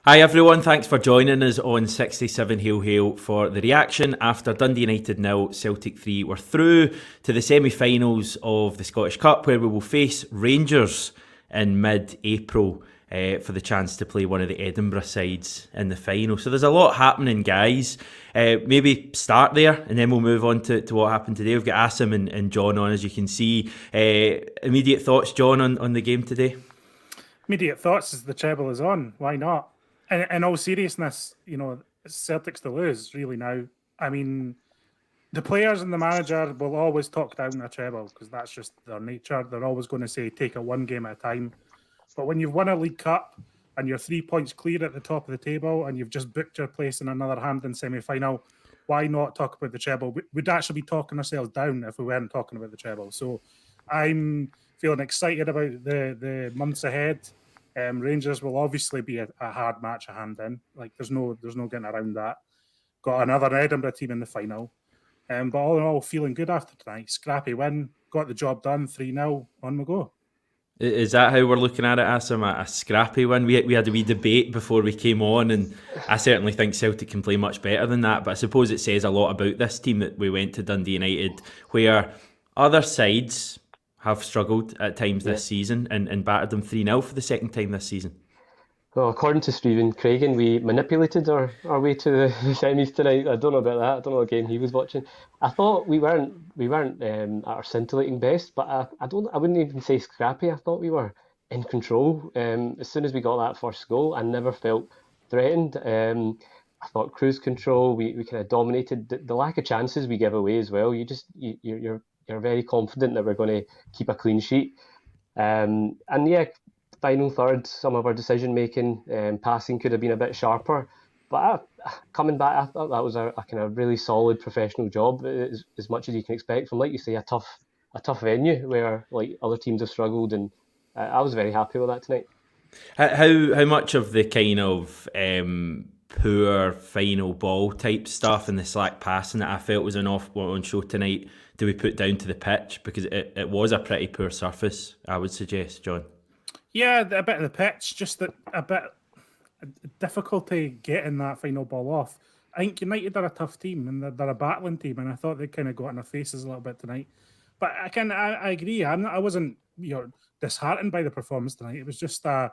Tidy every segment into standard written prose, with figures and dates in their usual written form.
Hi everyone, thanks for joining us on 67 Hail Hail for the reaction. After Dundee United 0, Celtic 3, we're through to the semi-finals of the Scottish Cup where we will face Rangers in mid-April for the chance to play one of the Edinburgh sides in the final. So there's a lot happening, guys. Maybe start there and then we'll move on to what happened today. We've got Asim and John on, as you can see. Immediate thoughts, John, on the game today? Immediate thoughts is the treble is on. Why not? In all seriousness, Celtic's to lose, really, now. I mean, the players and the manager will always talk down a treble because that's just their nature. They're always going to say, take it one game at a time. But when you've won a League Cup and you're 3 points clear at the top of the table and you've just booked your place in another Hampden semi-final, why not talk about the treble? We'd actually be talking ourselves down if we weren't talking about the treble. So I'm feeling excited about the months ahead. Rangers will obviously be a hard match at Hampden. Like there's no getting around that. Got another Edinburgh team in the final. But all in all, feeling good after tonight. Scrappy win, got the job done, 3-0, on we go. Is that how we're looking at it, Asim? A scrappy win? We had a wee debate before we came on, and I certainly think Celtic can play much better than that. But I suppose it says a lot about this team that we went to Dundee United, where other sides have struggled at times this season and battered them 3-0 for the second time this season. Well, according to Stephen Craigan, we manipulated our way to the semis tonight. I don't know about that. I don't know what game he was watching. I thought we weren't at our scintillating best, but I wouldn't even say scrappy. I thought we were in control. As soon as we got that first goal, I never felt threatened. I thought cruise control. We kind of dominated. The lack of chances we give away as well. You're very confident that we're going to keep a clean sheet. And yeah, final third, some of our decision making, passing could have been a bit sharper. But coming back, I thought that was a kind of really solid professional job, as much as you can expect from, like you say, a tough venue where like other teams have struggled, and I was very happy with that tonight. How much of the kind of poor final ball type stuff and the slack passing that I felt was on show tonight do we put down to the pitch? Because it was a pretty poor surface, I would suggest, John. Yeah, a bit of the pitch, just a bit of difficulty getting that final ball off. I think United are a tough team and they're a battling team, and I thought they kind of got in their faces a little bit tonight. But I agree. I wasn't disheartened by the performance tonight. It was just a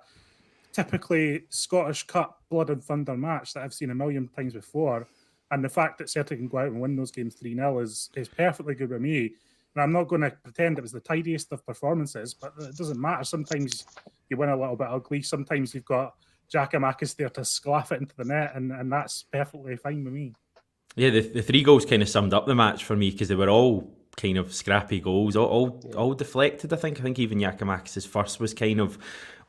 typically Scottish Cup blood and thunder match that I've seen a million times before. And the fact that Celtic can go out and win those games 3-0 is perfectly good with me. And I'm not going to pretend it was the tidiest of performances, but it doesn't matter. Sometimes you win a little bit ugly. Sometimes you've got Giakoumakis there to sclaff it into the net, and that's perfectly fine with me. Yeah, the 3 goals kind of summed up the match for me because they were all kind of scrappy goals, all deflected. I think even Giakoumakis' first was kind of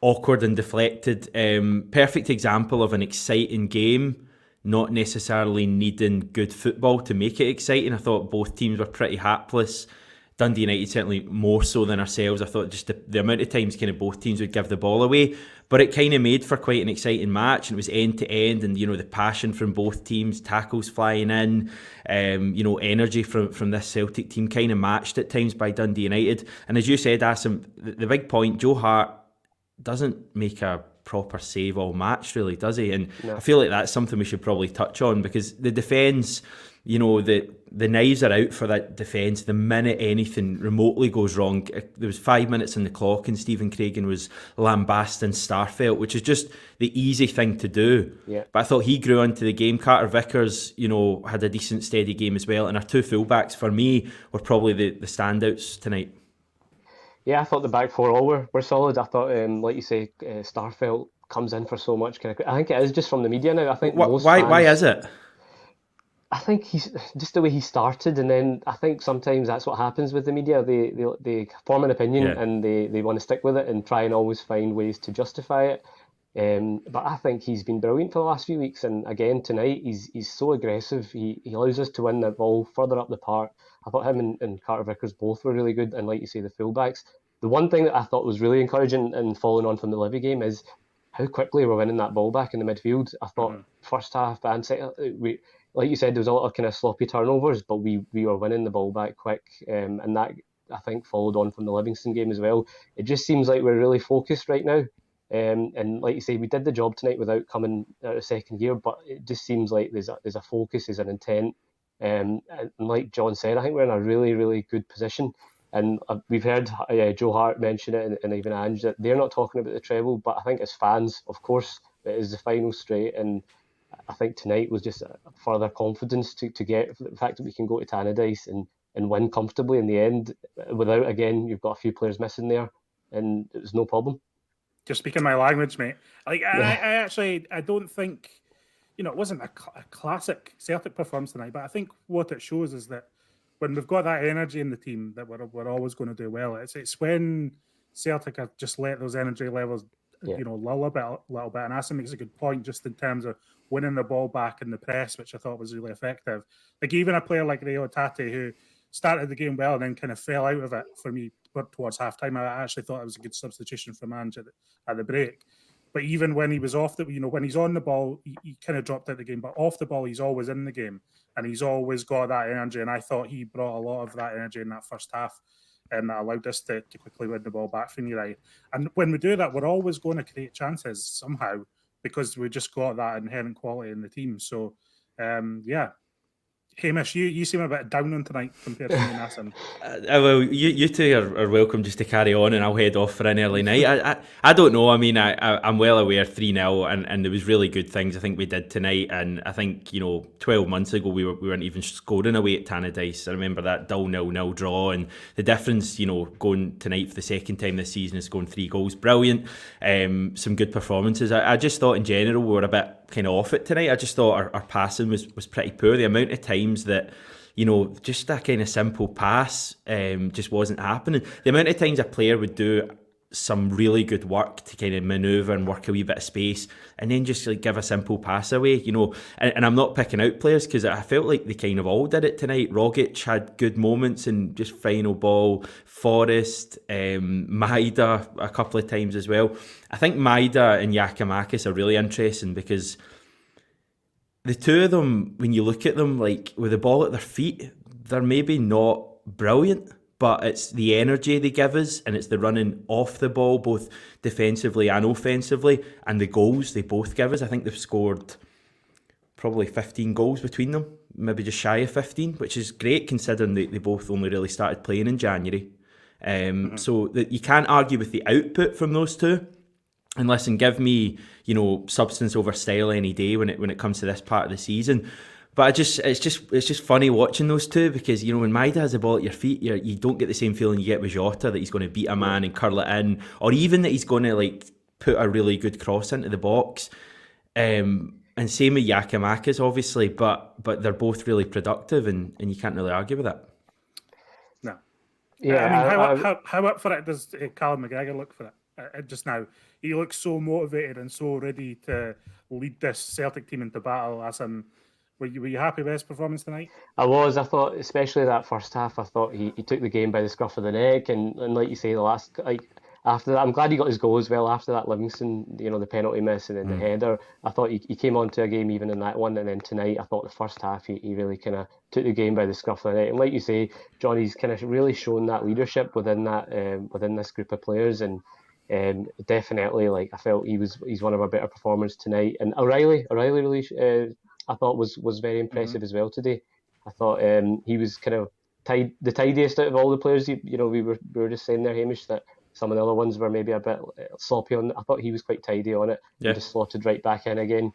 awkward and deflected. Perfect example of an exciting game, not necessarily needing good football to make it exciting. I thought both teams were pretty hapless. Dundee United certainly more so than ourselves. I thought just the amount of times kind of both teams would give the ball away, but it kind of made for quite an exciting match, and it was end to end, and the passion from both teams, tackles flying in, energy from this Celtic team kind of matched at times by Dundee United. And as you said, Asim, the big point, Joe Hart doesn't make a proper save all match, really, does he? And no. I feel like that's something we should probably touch on, because the defence, the knives are out for that defence. The minute anything remotely goes wrong, there was 5 minutes on the clock and Stephen Craigan was lambasting Starfelt, which is just the easy thing to do. Yeah. But I thought he grew into the game. Carter Vickers, had a decent steady game as well, and our 2 fullbacks for me were probably the standouts tonight. Yeah, I thought the back four all were solid. I thought, like you say, Starfelt comes in for so much. I think it is just from the media now. I think why is it? I think he's just the way he started, and then I think sometimes that's what happens with the media. They form an opinion and they want to stick with it and try and always find ways to justify it. But I think he's been brilliant for the last few weeks, and again tonight he's so aggressive. He allows us to win the ball further up the park. I thought him and Carter Vickers both were really good, and like you say, the fullbacks. The one thing that I thought was really encouraging and following on from the Livy game is how quickly we're winning that ball back in the midfield. I thought first half and second, like you said, there was a lot of kind of sloppy turnovers, but we were winning the ball back quick, and that I think followed on from the Livingston game as well. It just seems like we're really focused right now. And like you say, we did the job tonight without coming out of second gear, but it just seems like there's a focus, there's an intent. And like John said, I think we're in a really, really good position. And we've heard Joe Hart mention it, and even Ange, that they're not talking about the treble, but I think as fans, of course, it is the final straight. And I think tonight was just a further confidence to get the fact that we can go to Tannadice and win comfortably in the end without, again, you've got a few players missing there, and it was no problem. Just speaking my language, mate. Like I don't think, it wasn't a classic Celtic performance tonight, but I think what it shows is that when we've got that energy in the team, that we're always going to do well. It's when Celtic have just let those energy levels, lull a little bit. And Asim makes a good point just in terms of winning the ball back in the press, which I thought was really effective. Like even a player like Rio Tate, who started the game well and then kind of fell out of it for me towards halftime. I actually thought it was a good substitution for Ange at the break. But even when he was off when he's on the ball, he kind of dropped out the game. But off the ball, he's always in the game, and he's always got that energy. And I thought he brought a lot of that energy in that first half, and that allowed us to quickly win the ball back from Uri. And when we do that, we're always going to create chances somehow because we just got that inherent quality in the team. So, Hamish, you seem a bit down on tonight compared to me and Asim. Well, you two are welcome just to carry on, and I'll head off for an early night. I don't know. I mean, I'm well aware 3-0, and there was really good things I think we did tonight. And I think 12 months ago we weren't even scoring away at Tannadice. I remember that dull 0-0 draw, and the difference, going tonight for the second time this season is scoring 3 goals. Brilliant. Some good performances. I just thought in general we were a bit kind of off it tonight. I just thought our passing was pretty poor. The amount of times that just that kind of simple pass just wasn't happening. The amount of times a player would do some really good work to kind of manoeuvre and work a wee bit of space and then just like give a simple pass away, and I'm not picking out players because I felt like they kind of all did it tonight. Rogic had good moments and just final ball. Forrest, Maida a couple of times as well. I think Maida and Giakoumakis are really interesting because the two of them, when you look at them, like with the ball at their feet, they're maybe not brilliant, but it's the energy they give us and it's the running off the ball, both defensively and offensively, and the goals they both give us. I think they've scored probably 15 goals between them, maybe just shy of 15, which is great considering they both only really started playing in January. So that you can't argue with the output from those two. And listen, give me, substance over style any day when it comes to this part of the season. But it's just funny watching those two because when Maida has the ball at your feet, you don't get the same feeling you get with Jota that he's going to beat a man and curl it in, or even that he's going to like put a really good cross into the box. And same with Giakoumakis, obviously, but they're both really productive, and you can't really argue with that. No. Yeah, I mean, how up for it does Callum McGregor look for it just now? He looks so motivated and so ready to lead this Celtic team into battle. Asim, were you happy with his performance tonight? I was. I thought, especially that first half, I thought he took the game by the scruff of the neck, and like you say, the last after that, I'm glad he got his goal as well. After that, Livingston, the penalty miss and then the header, I thought he came on to a game even in that one, and then tonight, I thought the first half he really kind of took the game by the scruff of the neck, and like you say, Johnny's kind of really shown that leadership within this group of players, and definitely, like I felt he's one of our better performers tonight, and O'Reilly really I thought was very impressive as well today. I thought he was kind of the tidiest out of all the players. We were just saying there, Hamish, that some of the other ones were maybe a bit sloppy on it. I thought he was quite tidy on it. Yeah. And just slotted right back in again.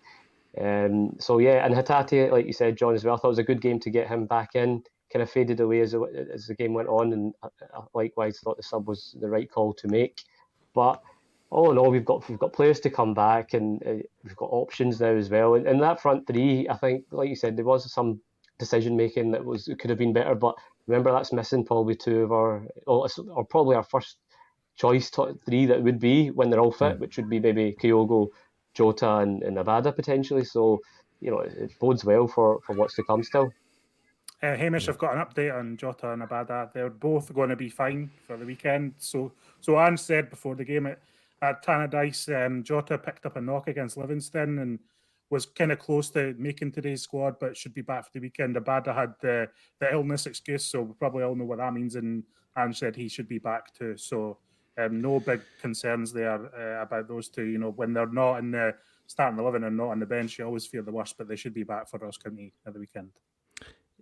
So yeah, and Hatate, like you said, John, as well, I thought it was a good game to get him back in. Kind of faded away as the game went on, and likewise thought the sub was the right call to make. But all in all, we've got players to come back, and we've got options now as well. And that front three, I think, like you said, there was some decision making that could have been better. But remember, that's missing probably two of or probably our first choice top three that would be when they're all fit, which would be maybe Kyogo, Jota, and Abada potentially. So it bodes well for what's to come still. Hamish, I've got an update on Jota and Abada. They're both going to be fine for the weekend. So Ange said before the game at Tannadice, Jota picked up a knock against Livingston and was kind of close to making today's squad, but should be back for the weekend. Abada had the illness excuse, so we probably all know what that means. And Ange said he should be back too. So No big concerns there about those two. You know, when they're not in the starting 11 and not on the bench, you always fear the worst, but they should be back for Ross County at the weekend.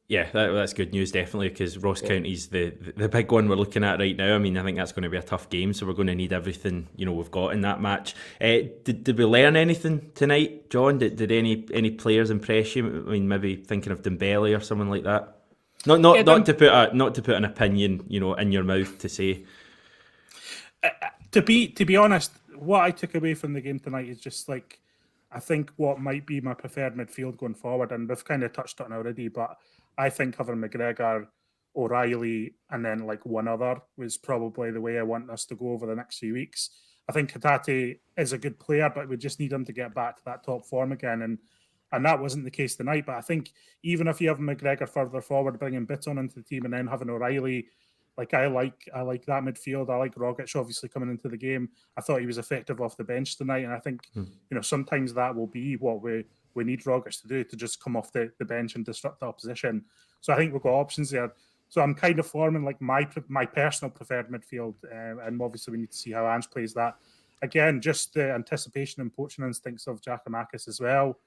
Yeah, that's good news, definitely, because Ross County's the big one we're looking at right now. I mean, I think that's going to be a tough game, so we're going to need everything we've got in that match. Did we learn anything tonight, John? Did any players impress you? I mean, maybe thinking of Dembele or someone like that. Not to put an opinion, in your mouth to say. To be honest, what I took away from the game tonight is just like, I think what might be my preferred midfield going forward, and we've kind of touched on it already, but I think having McGregor, O'Reilly, and then like one other was probably the way I want us to go over the next few weeks. I think Hatate is a good player, but we just need him to get back to that top form again, and that wasn't the case tonight. But I think even if you have McGregor further forward, bringing Bitton into the team, and then having O'Reilly, like I like that midfield. I like Rogic obviously coming into the game. I thought he was effective off the bench tonight, and I think sometimes that will be what we need Rogic to do, to just come off the bench and disrupt the opposition. So I think we've got options there. So I'm kind of forming like my personal preferred midfield, and obviously we need to see how Ange plays that. Again, just the anticipation and poaching instincts of Giakoumakis as well.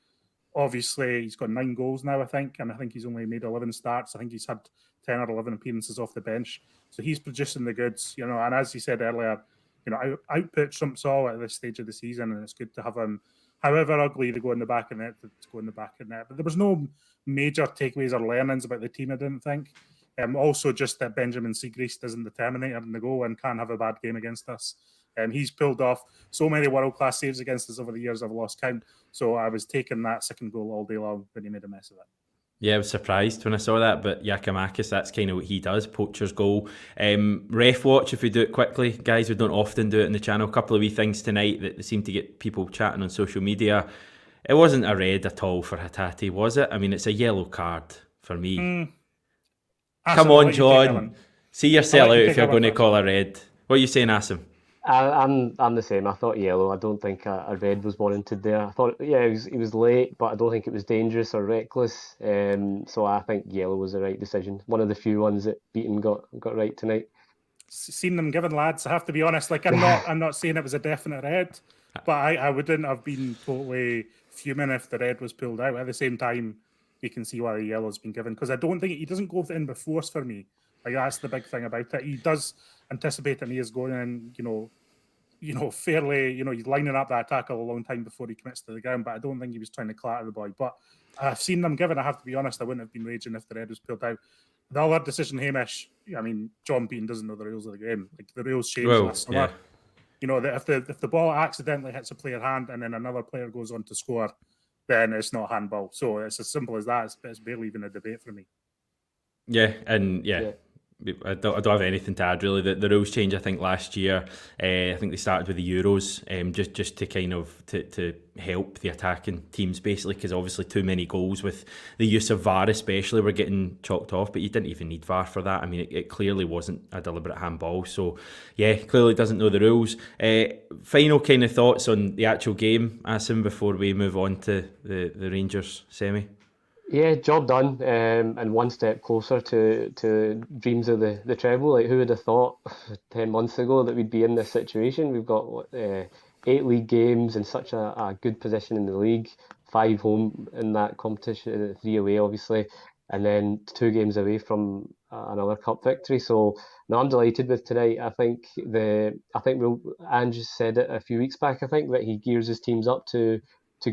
Obviously, he's got 9 goals now, I think, and I think he's only made 11 starts. I think he's had 10 or 11 appearances off the bench. So he's producing the goods, and as you said earlier, output trumps all at this stage of the season, and it's good to have him, however ugly they go in the back of net, to go in the back of net. But there was no major takeaways or learnings about the team, I didn't think. Also, just that Benjamin Siegrist isn't the Terminator in the goal and can have a bad game against us. He's pulled off so many world-class saves against us over the years, I've lost count. So I was taking that second goal all day long when he made a mess of it. Yeah, I was surprised when I saw that, but Giakoumakis, that's kind of what he does, poacher's goal. Ref watch, if we do it quickly, guys, we don't often do it in the channel. A couple of wee things tonight that seem to get people chatting on social media. It wasn't a red at all for Hatate, was it? I mean, it's a yellow card for me. Come on, John. See yourself out if you're going to call a red. What are you saying, Asim? I'm the same. I thought yellow. I don't think a red was warranted there. I thought, he was late, but I don't think it was dangerous or reckless. So I think yellow was the right decision. One of the few ones that Beaton got right tonight. Seen them given, lads. I have to be honest. Like I'm not saying it was a definite red, but I wouldn't have been totally fuming if the red was pulled out. At the same time, you can see why the yellow's been given, because I don't think he doesn't go in with force for me. Like that's the big thing about it. He does anticipate, and he is going in, fairly, he's lining up that tackle a long time before he commits to the ground. But I don't think he was trying to clatter the boy. But I've seen them given. I have to be honest. I wouldn't have been raging if the red was pulled out. The other decision, Hamish. I mean, John Beaton doesn't know the rules of the game. Like the rules changed last summer. Yeah. That if the ball accidentally hits a player hand and then another player goes on to score, then it's not handball. So it's as simple as that. It's barely even a debate for me. Yeah, and yeah. I don't have anything to add really. The rules change, I think, last year. I think they started with the Euros, just to kind of to help the attacking teams, basically, because obviously too many goals with the use of VAR, especially, were getting chalked off. But you didn't even need VAR for that. I mean, it clearly wasn't a deliberate handball. So yeah, clearly doesn't know the rules. Final kind of thoughts on the actual game, Asim, before we move on to the Rangers semi. Yeah, job done, and one step closer to dreams of the treble. Like, who would have thought 10 months ago that we'd be in this situation? We've got 8 league games in such a good position in the league, 5 home in that competition, 3 away, obviously, and then 2 games away from another cup victory. So, no, I'm delighted with tonight. I think Ange said it a few weeks back. I think that he gears his teams up to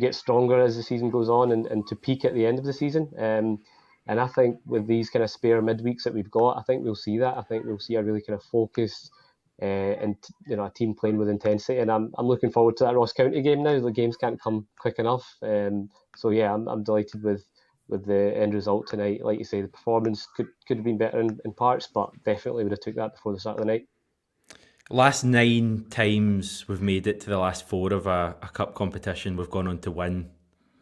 get stronger as the season goes on and to peak at the end of the season. And I think with these kind of spare midweeks that we've got, I think we'll see that. I think we'll see a really kind of focused and a team playing with intensity. And I'm looking forward to that Ross County game now. The games can't come quick enough. So yeah, I'm delighted with the end result tonight. Like you say, the performance could have been better in parts, but definitely would have took that before the start of the night. Last 9 times we've made it to the last 4 of a cup competition, we've gone on to win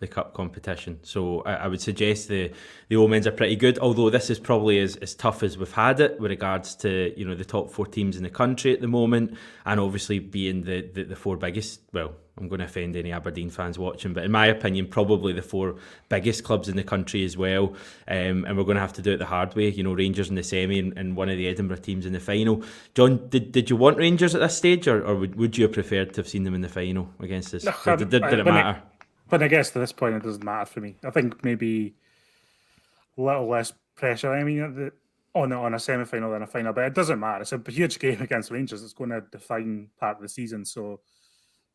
the cup competition. So I would suggest the omens are pretty good, although this is probably as tough as we've had it with regards to the top 4 teams in the country at the moment, and obviously being the 4 biggest, well, I'm going to offend any Aberdeen fans watching, but in my opinion, probably the 4 biggest clubs in the country as well. And we're going to have to do it the hard way. Rangers in the semi and one of the Edinburgh teams in the final. John, did you want Rangers at this stage, or would you have preferred to have seen them in the final against us? Did it matter? But I guess to this point, it doesn't matter for me. I think maybe a little less pressure. I mean, on a semi-final than a final, but it doesn't matter. It's a huge game against Rangers. It's going to define part of the season. So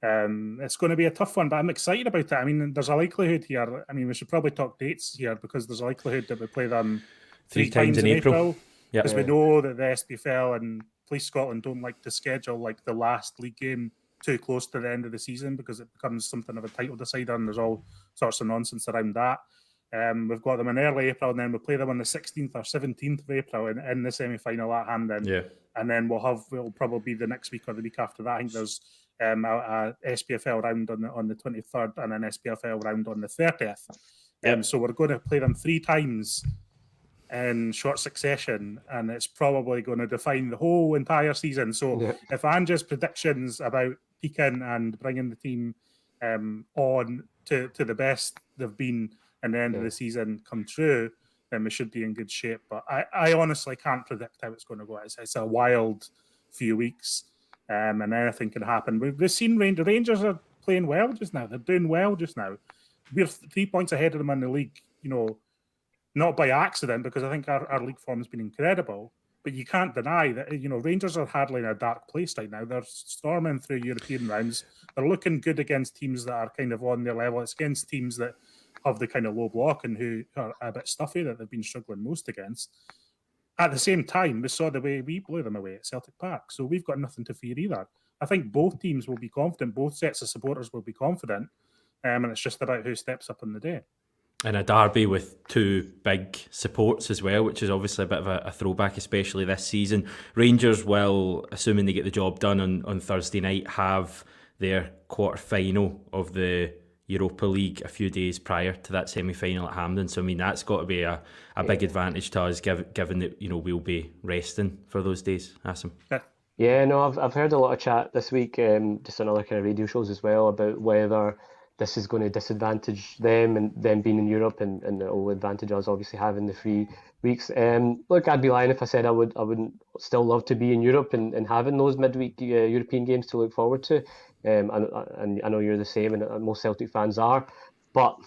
it's going to be a tough one, but I'm excited about it. I mean, there's a likelihood here. I mean, we should probably talk dates here because there's a likelihood that we play them 3 times in April. Because we know that the SPFL and Police Scotland don't like to schedule like the last league game too close to the end of the season because it becomes something of a title decider, and there's all sorts of nonsense around that. We've got them in early April, and then we'll play them on the 16th or 17th of April in the semi-final at Hampden. And then we'll probably be the next week or the week after that. I think there's a SPFL round on the 23rd and an SPFL round on the 30th. So we're going to play them 3 times in short succession, and it's probably going to define the whole entire season. So if Ange's predictions about peaking and bringing the team on to the best they've been in the end of the season come true, then we should be in good shape. But I honestly can't predict how it's going to go. It's a wild few weeks, and anything can happen. We've seen Rangers are playing well just now. They're doing well just now. We're 3 points ahead of them in the league, not by accident, because I think our league form has been incredible. But you can't deny that, Rangers are hardly in a dark place right now. They're storming through European rounds. They're looking good against teams that are kind of on their level. It's against teams that have the kind of low block and who are a bit stuffy that they've been struggling most against. At the same time, we saw the way we blew them away at Celtic Park. So we've got nothing to fear either. I think both teams will be confident. Both sets of supporters will be confident. And it's just about who steps up on the day. And a derby with 2 big supports as well, which is obviously a bit of a throwback, especially this season. Rangers will, assuming they get the job done on Thursday night, have their quarter-final of the Europa League a few days prior to that semi-final at Hampden. So, I mean, that's got to be a big advantage to us, given that, we'll be resting for those days. Asim? Yeah, no, I've heard a lot of chat this week, just on other kind of radio shows as well, about whether this is going to disadvantage them and them being in Europe, and it will advantage us obviously having the 3 weeks. Look, I'd be lying if I said I wouldn't still love to be in Europe and having those midweek European games to look forward to. And I know you're the same, and most Celtic fans are. But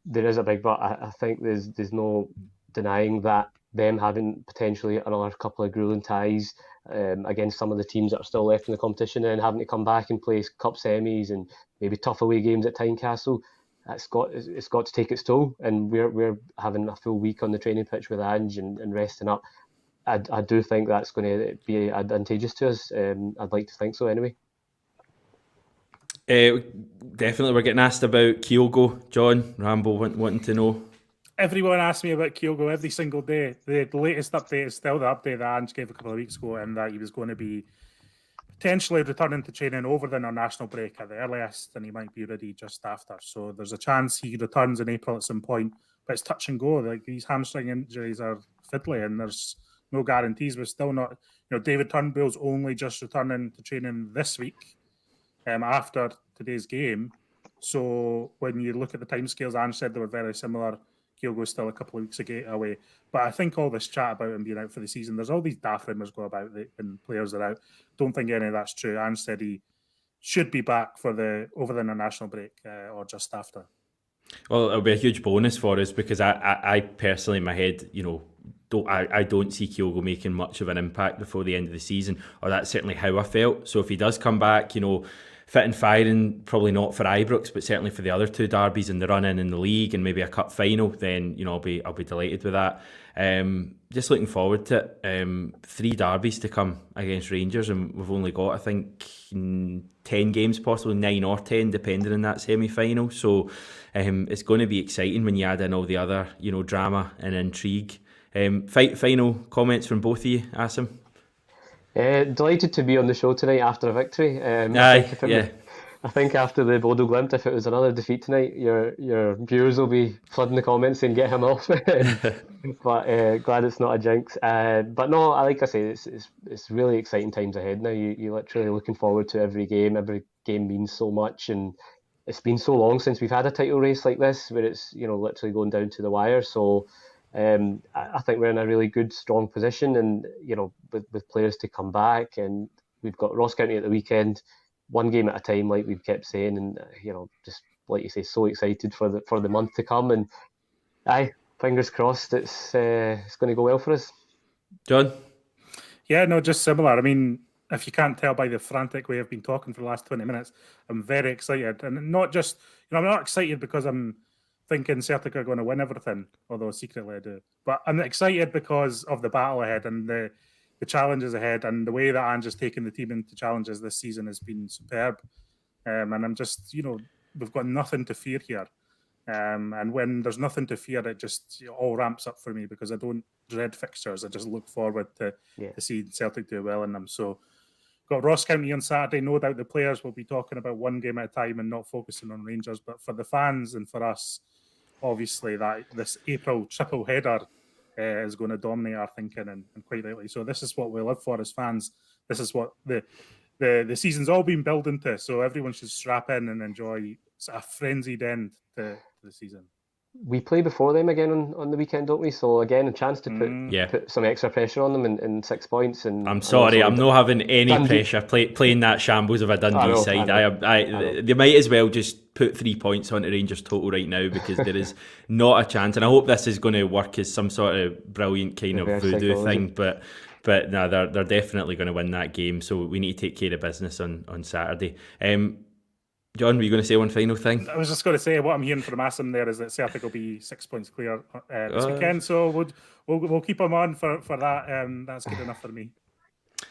there is a big but. I think there's no denying that them having potentially another couple of grueling ties against some of the teams that are still left in the competition, and having to come back and play cup semis and maybe tough away games at Tynecastle, it's got to take its toll. And we're having a full week on the training pitch with Ange and resting up. I do think that's going to be advantageous to us. I'd like to think so anyway. Definitely, we're getting asked about Kyogo. John Rambo wanting to know. Everyone asks me about Kyogo every single day. The latest update is still the update that Ange gave a couple of weeks ago, and that he was going to be potentially returning to training over the international break at the earliest, and he might be ready just after. So there's a chance he returns in April at some point, but it's touch and go. Like, these hamstring injuries are fiddly, and there's no guarantees. We're still not, David Turnbull's only just returning to training this week after today's game. So when you look at the timescales, Ange said they were very similar. Kyogo's still a couple of weeks away. But I think all this chat about him being out for the season, there's all these daft rumours go about and players are out. Don't think any of that's true. Ange said he should be back over the international break or just after. Well, it'll be a huge bonus for us, because I personally, in my head, I don't see Kyogo making much of an impact before the end of the season, or that's certainly how I felt. So if he does come back, fit and firing, probably not for Ibrox, but certainly for the other 2 derbies in the run-in in the league and maybe a cup final, then I'll be delighted with that. Just looking forward to it. 3 derbies to come against Rangers, and we've only got, I think, 10 games, possibly 9 or 10, depending on that semi-final. So it's going to be exciting when you add in all the other, drama and intrigue. Final comments from both of you, Asim? Delighted to be on the show tonight after a victory. I think after the Bodo Glimt, if it was another defeat tonight, your viewers will be flooding the comments saying get him off. But glad it's not a jinx. But no, like I say, it's really exciting times ahead now. You literally looking forward to every game. Every game means so much, and it's been so long since we've had a title race like this, where it's literally going down to the wire. So I think we're in a really good, strong position, and with players to come back, and we've got Ross County at the weekend, one game at a time, like we've kept saying, and just like you say, so excited for the month to come, and fingers crossed it's going to go well for us. John? Yeah, no, just similar. I mean, if you can't tell by the frantic way I've been talking for the last 20 minutes, I'm very excited, and not just I'm not excited because I'm thinking Celtic are going to win everything, although secretly I do. But I'm excited because of the battle ahead and the challenges ahead, and the way that Ange has taken the team into challenges this season has been superb. And I'm just, we've got nothing to fear here. And when there's nothing to fear, it just all ramps up for me because I don't dread fixtures. I just look forward to see Celtic do well in them. So got Ross County on Saturday. No doubt the players will be talking about one game at a time and not focusing on Rangers. But for the fans and for us, obviously that this April triple header is going to dominate our thinking, and quite rightly. So this is what we live for as fans. This is what the season's all been building to. So everyone should strap in and enjoy a frenzied end to the season. We play before them again on the weekend, don't we? So again, a chance to put some extra pressure on them in 6 points. And I'm sorry, I'm not having any Dundee. pressure playing that shambles of a Dundee side. They might as well just put 3 points onto Rangers total right now, because there is not a chance. And I hope this is going to work as some sort of brilliant kind of voodoo thing, but no, they're definitely going to win that game. So we need to take care of business on Saturday. John, were you going to say one final thing? I was just going to say what I'm hearing from Asim there is that Celtic will be 6 points clear this weekend. So we'll keep them on for that. That's good enough for me.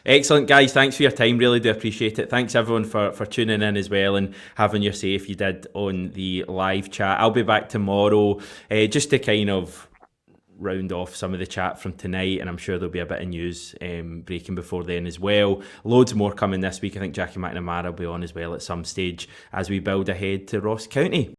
Excellent, guys. Thanks for your time. Really do appreciate it. Thanks everyone for tuning in as well and having your say if you did on the live chat. I'll be back tomorrow just to kind of round off some of the chat from tonight, and I'm sure there'll be a bit of news breaking before then as well. Loads more coming this week. I think Jackie McNamara will be on as well at some stage as we build ahead to Ross County.